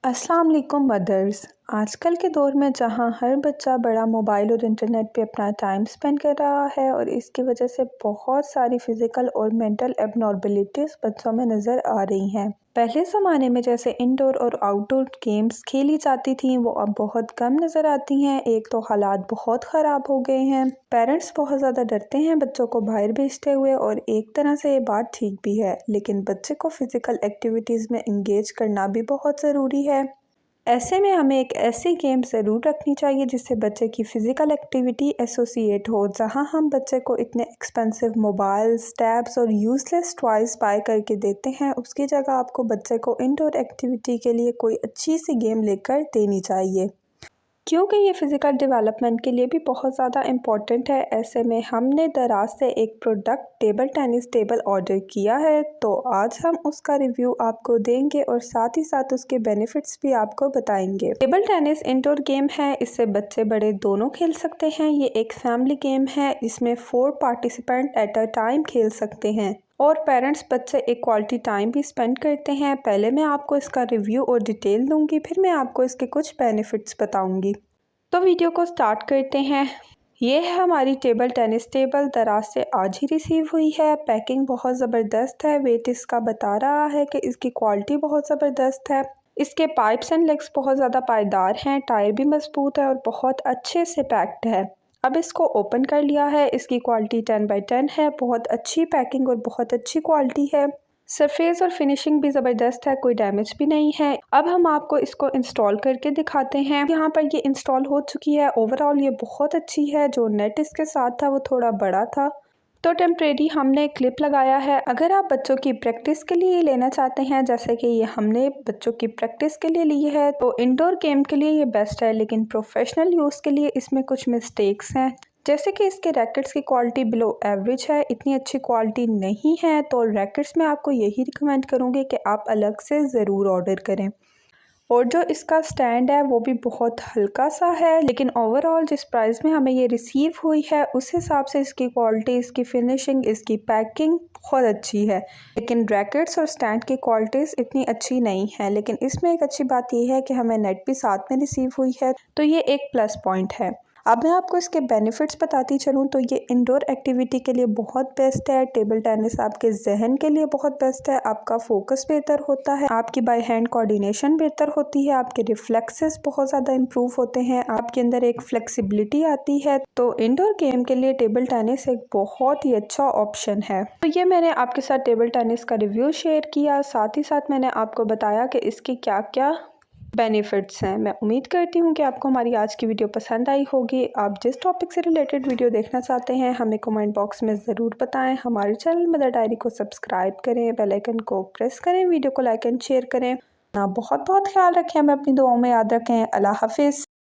अस्सलाम वालेकुम मदर्स। आजकल के दौर में जहां हर बच्चा बड़ा मोबाइल और इंटरनेट पे अपना टाइम स्पेंड कर रहा है और इसकी वजह से बहुत सारी फिज़िकल और मेंटल एबनॉर्मलिटीज़ बच्चों में नज़र आ रही हैं। पहले ज़माने में जैसे इंडोर और आउटडोर गेम्स खेली जाती थी वो अब बहुत कम नज़र आती हैं। एक तो हालात बहुत ख़राब हो गए हैं, पेरेंट्स बहुत ज़्यादा डरते हैं बच्चों को बाहर भेजते हुए, और एक तरह से ये बात ठीक भी है, लेकिन बच्चे को फ़िज़िकल एक्टिविटीज़ में इंगेज करना भी बहुत ज़रूरी है। ऐसे में हमें एक ऐसी गेम ज़रूर रखनी चाहिए जिससे बच्चे की फ़िज़िकल एक्टिविटी एसोसिएट हो। जहां हम बच्चे को इतने एक्सपेंसिव मोबाइल्स, टैब्स और यूज़लेस टॉयज़ बाय करके देते हैं, उसकी जगह आपको बच्चे को इंडोर एक्टिविटी के लिए कोई अच्छी सी गेम लेकर देनी चाहिए, क्योंकि ये फ़िज़िकल डेवलपमेंट के लिए भी बहुत ज़्यादा इम्पॉर्टेंट है। ऐसे में हमने दराज से एक product table tennis table order किया है, तो आज हम उसका रिव्यू आपको देंगे और साथ ही साथ उसके बेनिफिट्स भी आपको बताएंगे। टेबल टेनिस इंडोर गेम है, इससे बच्चे बड़े दोनों खेल सकते हैं। ये एक फैमिली गेम है, इसमें 4 पार्टिसिपेंट एट अ टाइम खेल सकते हैं और पेरेंट्स बच्चे एक क्वालिटी टाइम भी स्पेंड करते हैं। पहले मैं आपको इसका रिव्यू और डिटेल दूंगी, फिर मैं आपको इसके कुछ बेनिफिट्स बताऊंगी। तो वीडियो को स्टार्ट करते हैं। ये है हमारी टेबल टेनिस टेबल, दराज से आज ही रिसीव हुई है। पैकिंग बहुत ज़बरदस्त है, वेट इसका बता रहा है कि इसकी क्वालिटी बहुत ज़बरदस्त है। इसके पाइप्स एंड लेग्स बहुत ज़्यादा पायदार हैं, टायर भी मजबूत है और बहुत अच्छे से पैक्ड है। अब इसको ओपन कर लिया है, इसकी क्वालिटी 10/10 है, बहुत अच्छी पैकिंग और बहुत अच्छी क्वालिटी है। सरफेस और फिनिशिंग भी ज़बरदस्त है, कोई डैमेज भी नहीं है। अब हम आपको इसको इंस्टॉल करके दिखाते हैं। यहाँ पर ये इंस्टॉल हो चुकी है। ओवरऑल ये बहुत अच्छी है। जो नेट इसके साथ था वो थोड़ा बड़ा था, तो टेम्परेरी हमने क्लिप लगाया है। अगर आप बच्चों की प्रैक्टिस के लिए लेना चाहते हैं, जैसे कि ये हमने बच्चों की प्रैक्टिस के लिए ली है, तो इंडोर गेम के लिए ये बेस्ट है, लेकिन प्रोफेशनल यूज़ के लिए इसमें कुछ मिस्टेक्स हैं। जैसे कि इसके रैकेट्स की क्वालिटी बिलो एवरेज है, इतनी अच्छी क्वालिटी नहीं है, तो रैकेट्स में आपको यही रिकमेंड करूँगी कि आप अलग से ज़रूर ऑर्डर करें। और जो इसका स्टैंड है वो भी बहुत हल्का सा है, लेकिन ओवरऑल जिस प्राइस में हमें ये रिसीव हुई है उस हिसाब से इसकी क्वालिटी, इसकी फिनिशिंग, इसकी पैकिंग बहुत अच्छी है। लेकिन रैकेट्स और स्टैंड की क्वालिटीज़ इतनी अच्छी नहीं है, लेकिन इसमें एक अच्छी बात यह है कि हमें नेट भी साथ में रिसीव हुई है, तो ये एक प्लस पॉइंट है। अब मैं आपको इसके बेनिफिट्स बताती चलूँ तो ये इंडोर एक्टिविटी के लिए बहुत बेस्ट है। टेबल टेनिस आपके जहन के लिए बहुत बेस्ट है, आपका फोकस बेहतर होता है, आपकी बाय हैंड कोऑर्डिनेशन बेहतर होती है, आपके रिफ्लेक्सेस बहुत ज़्यादा इंप्रूव होते हैं, आपके अंदर एक फ्लेक्सिबिलिटी आती है। तो इंडोर गेम के लिए टेबल टेनिस एक बहुत ही अच्छा ऑप्शन है। तो ये मैंने आपके साथ टेबल टेनिस का रिव्यू शेयर किया, साथ ही साथ मैंने आपको बताया कि इसके क्या क्या बेनिफिट्स हैं। मैं उम्मीद करती हूँ कि आपको हमारी आज की वीडियो पसंद आई होगी। आप जिस टॉपिक से रिलेटेड वीडियो देखना चाहते हैं हमें कमेंट बॉक्स में ज़रूर बताएं। हमारे चैनल मदर डायरी को सब्सक्राइब करें, बेल आइकन को प्रेस करें, वीडियो को लाइक एंड शेयर करें। बहुत बहुत ख्याल रखें, हमें अपनी दुआओं में याद रखें। अल्लाह हाफिज़।